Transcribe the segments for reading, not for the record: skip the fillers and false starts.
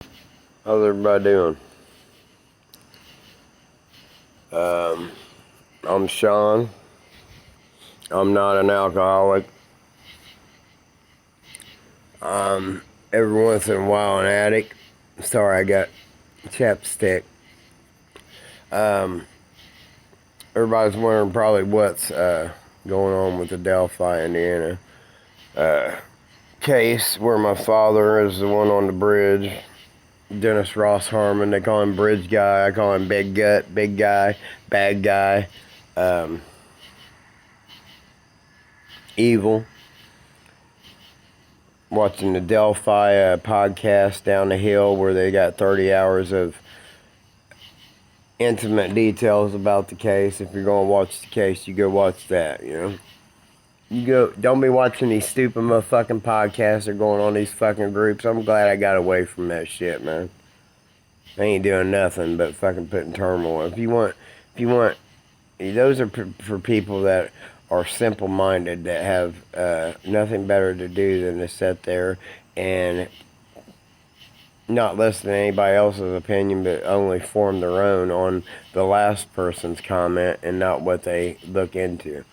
How's everybody doing? I'm Sean. I'm not an alcoholic. Every once in a while, an addict. Sorry, I got chapstick. Everybody's wondering probably what's going on with the Delphi, Indiana case where my father is the one on the bridge. Dennis Ross Harmon, they call him Bridge Guy. I call him Big Gut, Big Guy, Bad Guy, Evil. Watching the Delphi podcast down the hill where they got 30 hours of intimate details about the case. If you're going to watch the case, you go watch that, you know. You go, don't be watching these stupid motherfucking podcasts that are going on these fucking groups. I'm glad I got away from that shit, man. I ain't doing nothing but fucking putting turmoil. If you want, those are for people that are simple-minded, that have nothing better to do than to sit there and not listen to anybody else's opinion, but only form their own on the last person's comment and not what they look into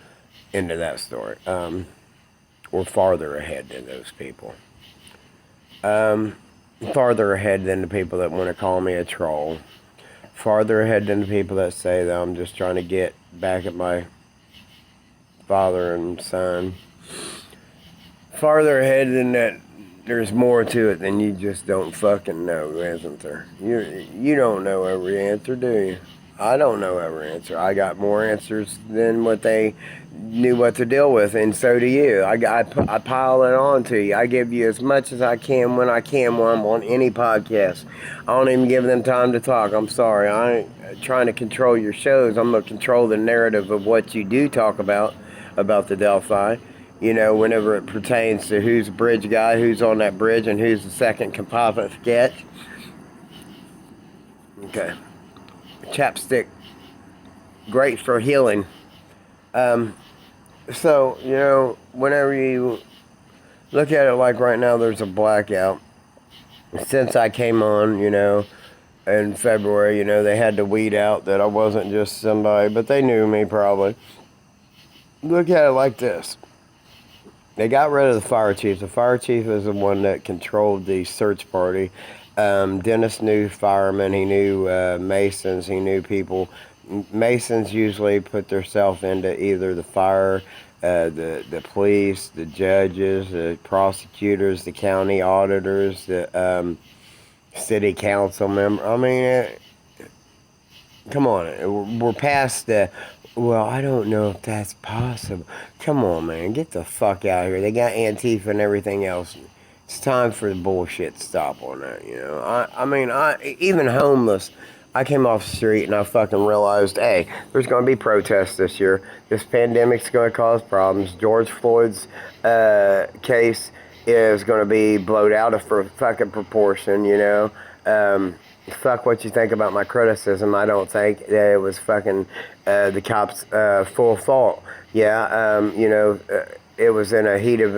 that story. We're farther ahead than those people. Farther ahead than the people that want to call me a troll. Farther ahead than the people that say that I'm just trying to get back at my father and son. Farther ahead than that, there's more to it than you just don't fucking know, isn't there? You don't know every answer, do you? I don't know every answer. I got more answers than what they knew what to deal with, and so do you. I pile it on to you. I give you as much as I can when I'm on any podcast. I don't even give them time to talk. I'm sorry. I ain't trying to control your shows. I'm going to control the narrative of what you do talk about the Delphi. You know, whenever it pertains to who's a bridge guy, who's on that bridge, and who's the second composite sketch. Okay. Chapstick, great for healing. So, you know, whenever you look at it like right now, there's a blackout. Since I came on, you know, in February, you know, they had to weed out that I wasn't just somebody, but they knew me probably. Look at it like this. They got rid of the fire chief. The fire chief is the one that controlled the search party. Dennis knew firemen. He knew masons. He knew people. Masons usually put themselves into either the fire, the police, the judges, the prosecutors, the county auditors, the city council member. I mean, come on. We're past the, well, I don't know if that's possible. Come on, man. Get the fuck out of here. They got Antifa and everything else. It's time for the bullshit to stop on that, you know. I mean, even homeless, I came off the street and I fucking realized, hey, there's going to be protests this year. This pandemic's going to cause problems. George Floyd's case is going to be blowed out of fucking proportion, you know. Fuck what you think about my criticism. I don't think that it was fucking the cops' full fault. Yeah, you know, it was in a heat of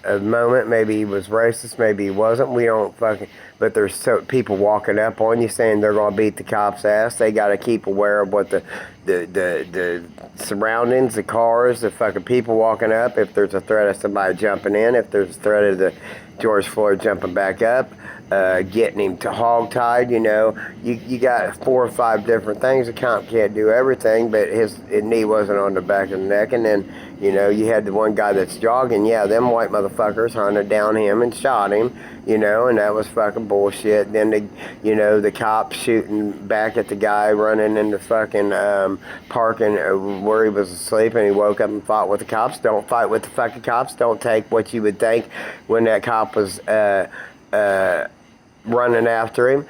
a moment. Maybe he was racist, maybe he wasn't. We don't fucking. But there's people walking up on you saying they're gonna beat the cops' ass. They gotta keep aware of what the surroundings, the cars, the fucking people walking up. If there's a threat of somebody jumping in, if there's a threat of the George Floyd jumping back up, getting him to hog-tied, you know. You got 4 or 5 different things. The cop can't do everything, but his knee wasn't on the back of the neck. And then, you know, you had the one guy that's jogging. Yeah, them white motherfuckers hunted down him and shot him, you know, and that was fucking bullshit. Then, the cops shooting back at the guy running in the fucking parking where he was asleep, and he woke up and fought with the cops. Don't fight with the fucking cops. Don't take what you would think when that cop was running after him.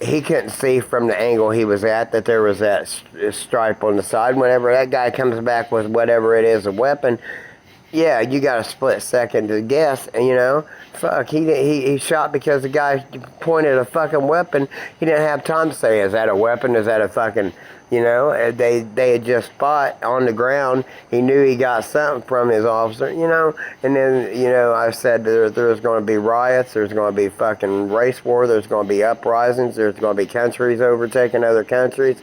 He couldn't see from the angle he was at that there was that stripe on the side. Whenever that guy comes back with whatever it is, a weapon, Yeah, you got a split second to guess, and you know, fuck, he shot because the guy pointed a fucking weapon. He didn't have time to say, is that a weapon? Is that a fucking, you know? They had just fought on the ground. He knew he got something from his officer, you know. And then, you know, I said there's going to be riots. There's going to be fucking race war. There's going to be uprisings. There's going to be countries overtaking other countries.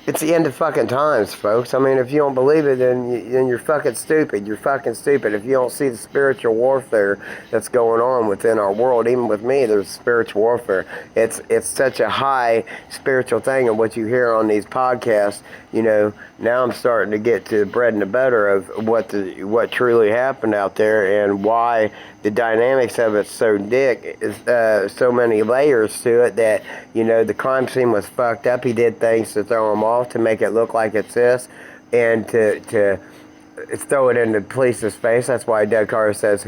It's the end of fucking times, folks. I mean, if you don't believe it, then you're fucking stupid. You're fucking stupid. If you don't see the spiritual warfare that's going on within our world, even with me, there's spiritual warfare. It's such a high spiritual thing, and what you hear on these podcasts, you know, now I'm starting to get to the bread and the butter of what truly happened out there and why the dynamics of it's so so many layers to it that, you know, the crime scene was fucked up. He did things to throw him off, to make it look like it's this, and to throw it in the police's face. That's why Doug Carter says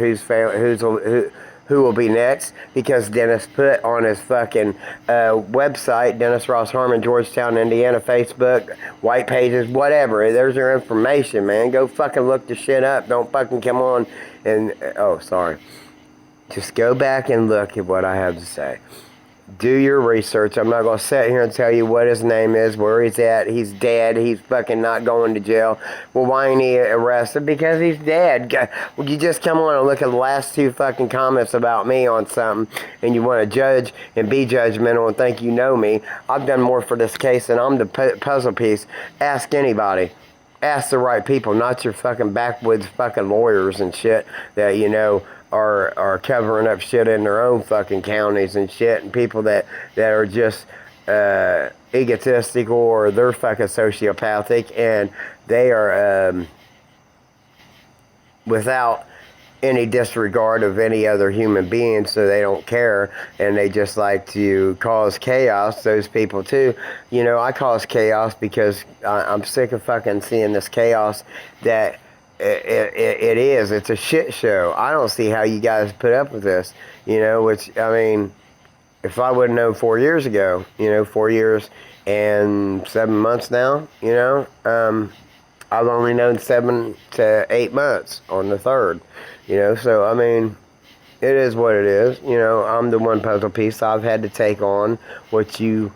who will be next, because Dennis put on his fucking website, Dennis Ross Harmon, Georgetown, Indiana, Facebook, white pages, whatever. There's your information, man. Go fucking look the shit up. Don't fucking come on and, oh, sorry. Just go back and look at what I have to say. Do your research. I'm not going to sit here and tell you what his name is, where he's at. He's dead. He's fucking not going to jail. Well, why ain't he arrested? Because he's dead. Well, you just come on and look at the last two fucking comments about me on something, and you want to judge and be judgmental and think you know me. I've done more for this case than I'm the puzzle piece. Ask anybody. Ask the right people, not your fucking backwoods fucking lawyers and shit that, you know, are covering up shit in their own fucking counties and shit, and people that are just egotistical, or they're fucking sociopathic, and they are without any disregard of any other human being, so they don't care, and they just like to cause chaos. Those people too. You know, I cause chaos because I'm sick of fucking seeing this chaos that it's a shit show. I don't see how you guys put up with this, you know, which, I mean, if I would have known 4 years ago, you know, 4 years and 7 months now, you know, I've only known 7 to 8 months on the 3rd, you know, so, I mean, it is what it is, you know. I'm the one puzzle piece I've had to take on what you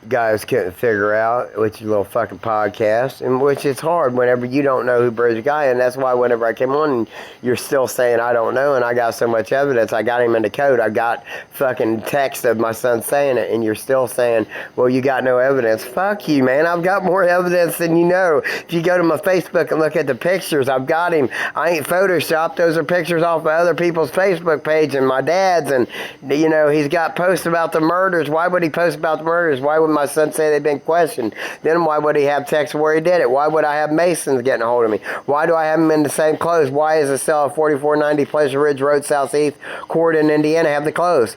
guys couldn't figure out with your little fucking podcast, and which is hard whenever you don't know who Bridge Guy, and that's why whenever I came on and you're still saying I don't know, and I got so much evidence, I got him in the code, I got fucking text of my son saying it, and you're still saying, well, you got no evidence. Fuck you, man. I've got more evidence than you know. If you go to my Facebook and look at the pictures, I've got him. I ain't photoshopped. Those are pictures off of other people's Facebook page and my dad's, and, you know, he's got posts about the murders. Why would he post about the murders? Why would my son say they've been questioned? Then why would he have text where he did it? Why would I have Masons getting a hold of me? Why do I have them in the same clothes? Why is the cell at 4490 Pleasure Ridge Road, Southeast, Corydon, Indiana, have the clothes?